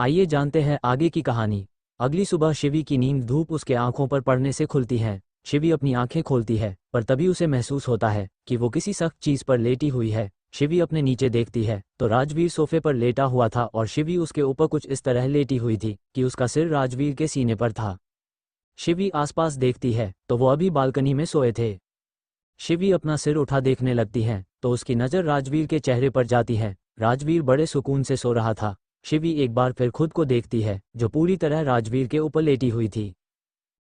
आइए जानते हैं आगे की कहानी। अगली सुबह शिवी की नींद धूप उसके आंखों पर पड़ने से खुलती है। शिवी अपनी आंखें खोलती है, पर तभी उसे महसूस होता है कि वो किसी सख्त चीज पर लेटी हुई है। शिवी अपने नीचे देखती है तो राजवीर सोफे पर लेटा हुआ था और शिवी उसके ऊपर कुछ इस तरह लेटी हुई थी कि उसका सिर राजवीर के सीने पर था। शिवी आसपास देखती है तो वो अभी बालकनी में सोए थे। शिवी अपना सिर उठा देखने लगती है तो उसकी नज़र राजवीर के चेहरे पर जाती है। राजवीर बड़े सुकून से सो रहा था। शिवी एक बार फिर खुद को देखती है जो पूरी तरह राजवीर के ऊपर लेटी हुई थी।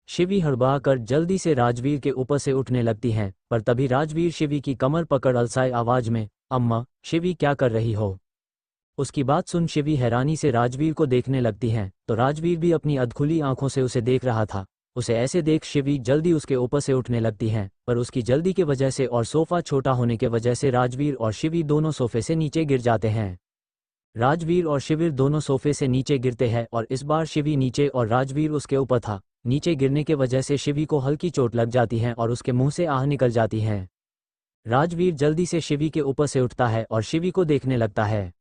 शिवी हड़बड़ा कर जल्दी से राजवीर के ऊपर से उठने लगती हैं, पर तभी राजवीर शिवी की कमर पकड़ अलसाए आवाज में, अम्मा, शिवी क्या कर रही हो? उसकी बात सुन शिवी हैरानी से राजवीर को देखने लगती हैं, तो राजवीर भी अपनी अधखुली आंखों से उसे देख रहा था। उसे ऐसे देख शिवी जल्दी उसके ऊपर से उठने लगती हैं, पर उसकी जल्दी की वजह से और सोफा छोटा होने के वजह से राजवीर और शिवी दोनों सोफे से नीचे गिर जाते हैं। राजवीर और शिविर दोनों सोफे से नीचे गिरते हैं और इस बार शिवी नीचे और राजवीर उसके ऊपर था। नीचे गिरने के वजह से शिवी को हल्की चोट लग जाती है और उसके मुंह से आह निकल जाती हैं। राजवीर जल्दी से शिवी के ऊपर से उठता है और शिवी को देखने लगता है।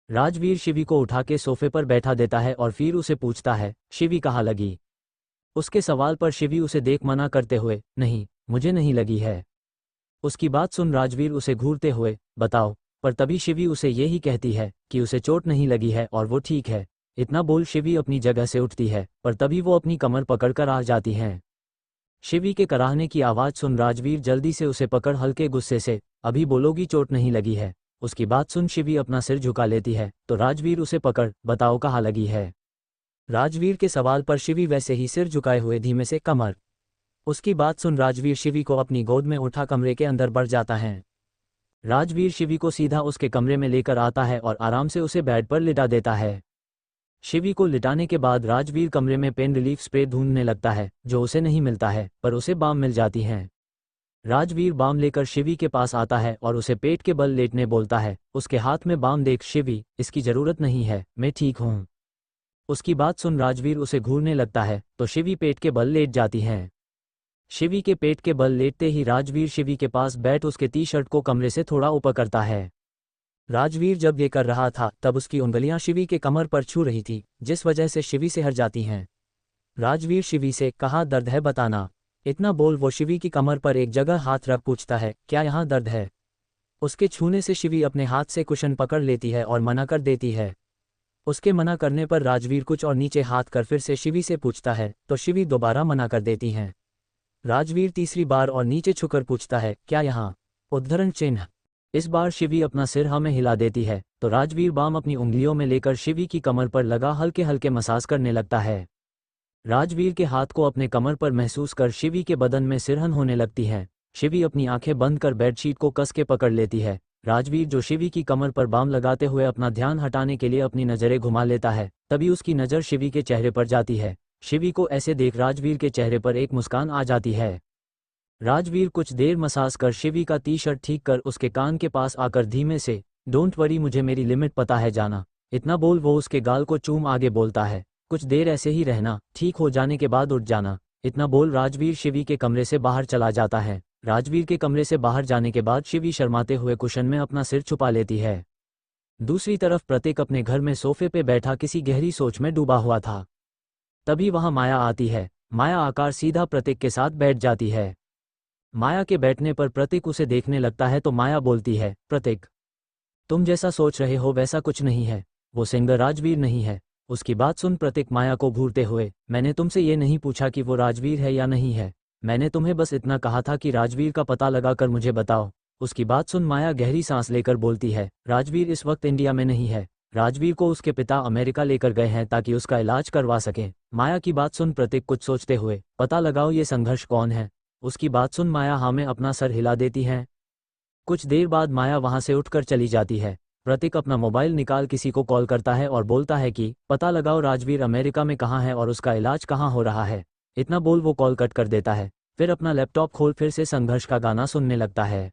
राजवीर शिवी को उठा के सोफे पर बैठा देता है और फिर उसे पूछता है, शिवी कहाँ लगी? उसके सवाल पर शिवी उसे देख मना करते हुए, नहीं, मुझे नहीं लगी है। उसकी बात सुन राजवीर उसे घूरते हुए, बताओ, पर तभी शिवी उसे यही कहती है कि उसे चोट नहीं लगी है और वो ठीक है। इतना बोल शिवी अपनी जगह से उठती है, पर तभी वो अपनी कमर पकड़कर आ जाती हैं। शिवी के कराहने की आवाज़ सुन राजवीर जल्दी से उसे पकड़ हल्के गुस्से से, अभी बोलोगी चोट नहीं लगी है? उसकी बात सुन शिवी अपना सिर झुका लेती है, तो राजवीर उसे पकड़, बताओ कहाँ लगी है? राजवीर के सवाल पर शिवी वैसे ही सिर झुकाए हुए धीमे से कमर। उसकी बात सुन राजवीर शिवी को अपनी गोद में उठा कमरे के अंदर बढ़ जाता है। राजवीर शिवी को सीधा उसके कमरे में लेकर आता है और आराम से उसे बेड पर लिटा देता है। शिवी को लिटाने के बाद राजवीर कमरे में पेन रिलीफ स्प्रे ढूंढने लगता है, जो उसे नहीं मिलता है, पर उसे बाम मिल जाती हैं। राजवीर बाम लेकर शिवी के पास आता है और उसे पेट के बल लेटने बोलता है। उसके हाथ में बाम देख शिवी, इसकी जरूरत नहीं है, मैं ठीक हूँ। उसकी बात सुन राजवीर उसे घूरने लगता है, तो शिवी पेट के बल लेट जाती हैं। शिवी के पेट के बल लेटते ही राजवीर शिवी के पास बैठ उसके टी शर्ट को कमरे से थोड़ा ऊपर करता है। राजवीर जब ये कर रहा था तब उसकी उंगलियां शिवी के कमर पर छू रही थी, जिस वजह से शिवी से हट जाती हैं। राजवीर शिवी से, कहाँ दर्द है बताना। इतना बोल वो शिवी की कमर पर एक जगह हाथ रख पूछता है, क्या यहाँ दर्द है? उसके छूने से शिवी अपने हाथ से कुशन पकड़ लेती है और मना कर देती है। उसके मना करने पर राजवीर कुछ और नीचे हाथ कर फिर से शिवी से पूछता है, तो शिवी दोबारा मना कर देती हैं। राजवीर तीसरी बार और नीचे छुकर पूछता है, क्या यहाँ? उद्धरण चिन्ह। इस बार शिवी अपना सिर हाँ में हिला देती है, तो राजवीर बाम अपनी उंगलियों में लेकर शिवी की कमर पर लगा हल्के हल्के मसाज करने लगता है। राजवीर के हाथ को अपने कमर पर महसूस कर शिवी के बदन में सिरहन होने लगती है। शिवी अपनी आंखें बंद कर बेडशीट को कस के पकड़ लेती है। राजवीर जो शिवी की कमर पर बाम लगाते हुए अपना ध्यान हटाने के लिए अपनी नज़रें घुमा लेता है, तभी उसकी नज़र शिवी के चेहरे पर जाती है। शिवी को ऐसे देख राजवीर के चेहरे पर एक मुस्कान आ जाती है। राजवीर कुछ देर मसाज कर शिवी का टी शर्ट ठीक कर उसके कान के पास आकर धीमे से, डोंट वरी, मुझे मेरी लिमिट पता है जाना। इतना बोल वो उसके गाल को चूम आगे बोलता है, कुछ देर ऐसे ही रहना, ठीक हो जाने के बाद उठ जाना। इतना बोल राजवीर शिवी के कमरे से बाहर चला जाता है। राजवीर के कमरे से बाहर जाने के बाद शिवी शर्माते हुए कुशन में अपना सिर छुपा लेती है। दूसरी तरफ प्रतीक अपने घर में सोफे पे बैठा किसी गहरी सोच में डूबा हुआ था। तभी वहां माया आती है। माया आकर सीधा प्रतीक के साथ बैठ जाती है। माया के बैठने पर प्रतीक उसे देखने लगता है तो माया बोलती है, प्रतीक, तुम जैसा सोच रहे हो वैसा कुछ नहीं है, वो सिंगर राजवीर नहीं है। उसकी बात सुन प्रतीक माया को घूरते हुए, मैंने तुमसे ये नहीं पूछा कि वो राजवीर है या नहीं है, मैंने तुम्हें बस इतना कहा था कि राजवीर का पता लगाकर मुझे बताओ। उसकी बात सुन माया गहरी सांस लेकर बोलती है, राजवीर इस वक्त इंडिया में नहीं है, राजवीर को उसके पिता अमेरिका लेकर गए हैं ताकि उसका इलाज करवा सकें। माया की बात सुन प्रतीक कुछ सोचते हुए, पता लगाओ ये संघर्ष कौन है। उसकी बात सुन माया हाँ में अपना सर हिला देती है। कुछ देर बाद माया वहां से उठकर चली जाती है। प्रतीक अपना मोबाइल निकाल किसी को कॉल करता है और बोलता है कि पता लगाओ राजवीर अमेरिका में कहाँ है और उसका इलाज कहाँ हो रहा है। इतना बोल वो कॉल कट कर देता है। फिर अपना लैपटॉप खोल फिर से संघर्ष का गाना सुनने लगता है।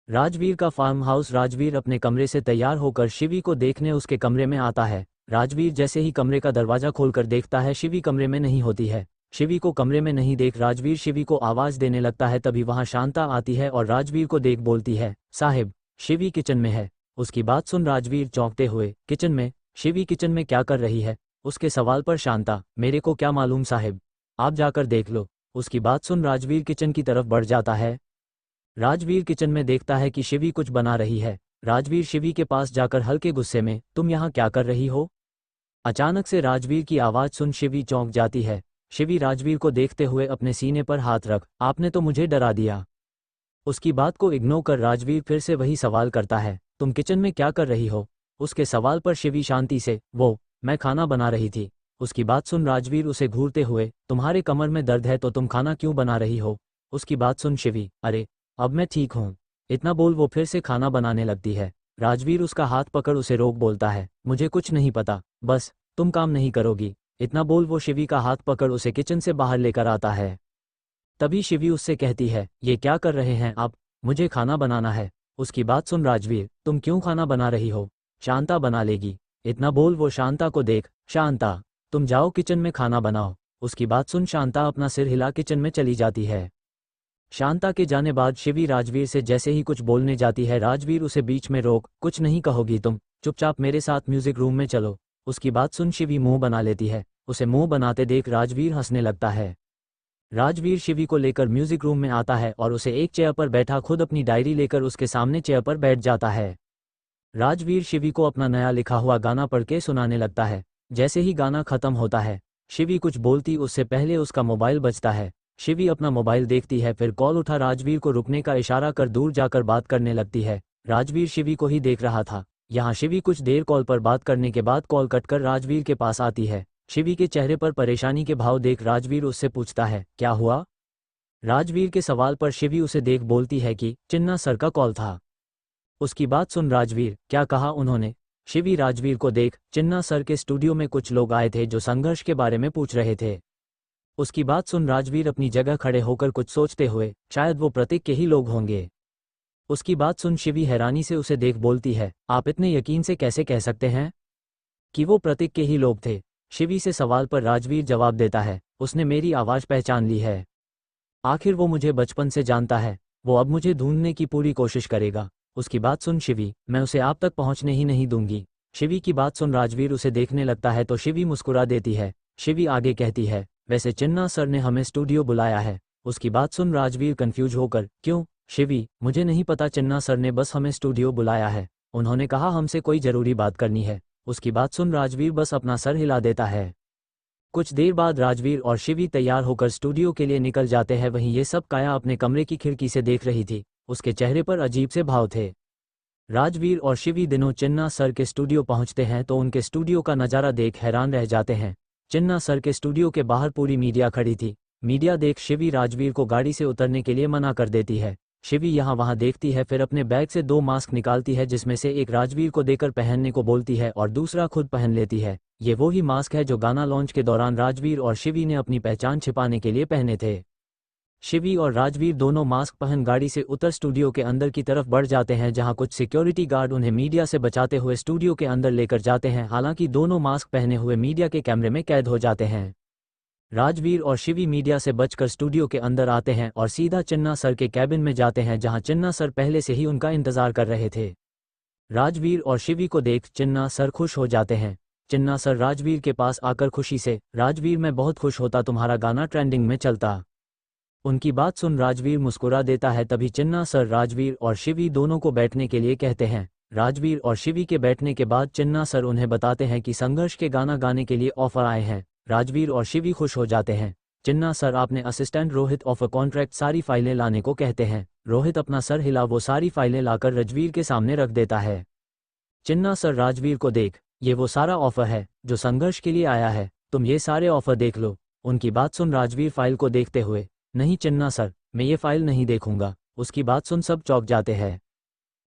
राजवीर का फार्म हाउस। राजवीर अपने कमरे से तैयार होकर शिवी को देखने उसके कमरे में आता है। राजवीर जैसे ही कमरे का दरवाजा खोलकर देखता है शिवी कमरे में नहीं होती है। शिवी को कमरे में नहीं देख राजवीर शिवी को आवाज़ देने लगता है। तभी वहां शांता आती है और राजवीर को देख बोलती है, साहिब, शिवी किचन में है। उसकी बात सुन राजवीर चौंकते हुए, किचन में? शिवी किचन में क्या कर रही है? उसके सवाल पर शांता, मेरे को क्या मालूम साहिब, आप जाकर देख लो। उसकी बात सुन राजवीर किचन की तरफ बढ़ जाता है। राजवीर किचन में देखता है कि शिवी कुछ बना रही है। राजवीर शिवी के पास जाकर हल्के गुस्से में, तुम यहाँ क्या कर रही हो? अचानक से राजवीर की आवाज़ सुन शिवी चौंक जाती है। शिवी राजवीर को देखते हुए अपने सीने पर हाथ रख, आपने तो मुझे डरा दिया। उसकी बात को इग्नोर कर राजवीर फिर से वही सवाल करता है, तुम किचन में क्या कर रही हो? उसके सवाल पर शिवी शांति से, मैं खाना बना रही थी। उसकी बात सुन राजवीर उसे घूरते हुए, तुम्हारे कमर में दर्द है तो तुम खाना क्यों बना रही हो? उसकी बात सुन शिवी, अरे अब मैं ठीक हूँ। इतना बोल वो फिर से खाना बनाने लगती है। राजवीर उसका हाथ पकड़ उसे रोक बोलता है, मुझे कुछ नहीं पता, बस तुम काम नहीं करोगी। इतना बोल वो शिवी का हाथ पकड़ उसे किचन से बाहर लेकर आता है। तभी शिवी उससे कहती है, ये क्या कर रहे हैं आप? मुझे खाना बनाना है। उसकी बात सुन राजवीर, तुम क्यों खाना बना रही हो? शांता बना लेगी। इतना बोल वो शांता को देख, शांता तुम जाओ किचन में खाना बनाओ। उसकी बात सुन शांता अपना सिर हिला किचन में चली जाती है। शांता के जाने बाद शिवी राजवीर से जैसे ही कुछ बोलने जाती है राजवीर उसे बीच में रोक, कुछ नहीं कहोगी तुम, चुपचाप मेरे साथ म्यूजिक रूम में चलो। उसकी बात सुन शिवी मुंह बना लेती है। उसे मुंह बनाते देख राजवीर हंसने लगता है। राजवीर शिवी को लेकर म्यूजिक रूम में आता है और उसे एक चेयर पर बैठा खुद अपनी डायरी लेकर उसके सामने चेयर पर बैठ जाता है। राजवीर शिवी को अपना नया लिखा हुआ गाना पढ़ के सुनाने लगता है। जैसे ही गाना खत्म होता है, शिवी कुछ बोलती उससे पहले उसका मोबाइल बजता है। शिवी अपना मोबाइल देखती है, फिर कॉल उठा राजवीर को रुकने का इशारा कर दूर जाकर बात करने लगती है। राजवीर शिवी को ही देख रहा था। यहाँ शिवी कुछ देर कॉल पर बात करने के बाद कॉल कटकर राजवीर के पास आती है। शिवी के चेहरे पर परेशानी के भाव देख राजवीर उससे पूछता है, क्या हुआ? राजवीर के सवाल पर शिवी उसे देख बोलती है कि चिन्ना सर का कॉल था। उसकी बात सुन राजवीर, क्या कहा उन्होंने? शिवी राजवीर को देख, चिन्ना सर के स्टूडियो में कुछ लोग आए थे जो संघर्ष के बारे में पूछ रहे थे। उसकी बात सुन राजवीर अपनी जगह खड़े होकर कुछ सोचते हुए, शायद वो प्रतीक के ही लोग होंगे। उसकी बात सुन शिवी हैरानी से उसे देख बोलती है, आप इतने यकीन से कैसे कह सकते हैं कि वो प्रतीक के ही लोग थे? शिवी से सवाल पर राजवीर जवाब देता है, उसने मेरी आवाज़ पहचान ली है। आखिर वो मुझे बचपन से जानता है। वो अब मुझे ढूंढने की पूरी कोशिश करेगा। उसकी बात सुन शिवी, मैं उसे आप तक पहुंचने ही नहीं दूंगी। शिवी की बात सुन राजवीर उसे देखने लगता है तो शिवी मुस्कुरा देती है। शिवी आगे कहती है, वैसे चिन्ना सर ने हमें स्टूडियो बुलाया है। उसकी बात सुन राजवीर कंफ्यूज होकर, क्यों? शिवी, मुझे नहीं पता, चिन्ना सर ने बस हमें स्टूडियो बुलाया है। उन्होंने कहा हमसे कोई ज़रूरी बात करनी है। उसकी बात सुन राजवीर बस अपना सर हिला देता है। कुछ देर बाद राजवीर और शिवी तैयार होकर स्टूडियो के लिए निकल जाते हैं। वहीं ये सब काया अपने कमरे की खिड़की से देख रही थी। उसके चेहरे पर अजीब से भाव थे। राजवीर और शिवी दिनों चिन्ना सर के स्टूडियो पहुंचते हैं तो उनके स्टूडियो का नज़ारा देख हैरान रह जाते हैं। चिन्ना सर के स्टूडियो के बाहर पूरी मीडिया खड़ी थी। मीडिया देख शिवी राजवीर को गाड़ी से उतरने के लिए मना कर देती है। शिवी यहाँ वहाँ देखती है, फिर अपने बैग से 2 मास्क निकालती है जिसमें से एक राजवीर को देकर पहनने को बोलती है और दूसरा खुद पहन लेती है। ये वो ही मास्क है जो गाना लॉन्च के दौरान राजवीर और शिवी ने अपनी पहचान छिपाने के लिए पहने थे। शिवी और राजवीर दोनों मास्क पहन गाड़ी से उतर स्टूडियो के अंदर की तरफ बढ़ जाते हैं जहां कुछ सिक्योरिटी गार्ड उन्हें मीडिया से बचाते हुए स्टूडियो के अंदर लेकर जाते हैं। हालांकि दोनों मास्क पहने हुए मीडिया के कैमरे में कैद हो जाते हैं। राजवीर और शिवी मीडिया से बचकर स्टूडियो के अंदर आते हैं और सीधा चिन्ना सर के कैबिन में जाते हैं जहां चिन्ना सर पहले से ही उनका इंतजार कर रहे थे। राजवीर और शिवी को देख चिन्ना सर खुश हो जाते हैं। चिन्ना सर राजवीर के पास आकर खुशी से, राजवीर मैं बहुत खुश होता तुम्हारा गाना ट्रेंडिंग में चलता। उनकी बात सुन राजवीर मुस्कुरा देता है। तभी चिन्ना सर राजवीर और शिवी दोनों को बैठने के लिए कहते हैं। राजवीर और शिवी के बैठने के बाद चिन्ना सर उन्हें बताते हैं कि संघर्ष के गाना गाने के लिए ऑफर आए हैं। राजवीर और शिवी खुश हो जाते हैं। चिन्ना सर आपने असिस्टेंट रोहित ऑफर कॉन्ट्रैक्ट सारी फाइलें लाने को कहते हैं। रोहित अपना सर हिला वो सारी फाइलें लाकर राजवीर के सामने रख देता है। चिन्ना सर राजवीर को देख, ये वो सारा ऑफर है जो संघर्ष के लिए आया है, तुम ये सारे ऑफर देख लो। उनकी बात सुन राजवीर फाइल को देखते हुए, नहीं चिन्ना सर, मैं ये फाइल नहीं देखूंगा। उसकी बात सुन सब चौंक जाते हैं।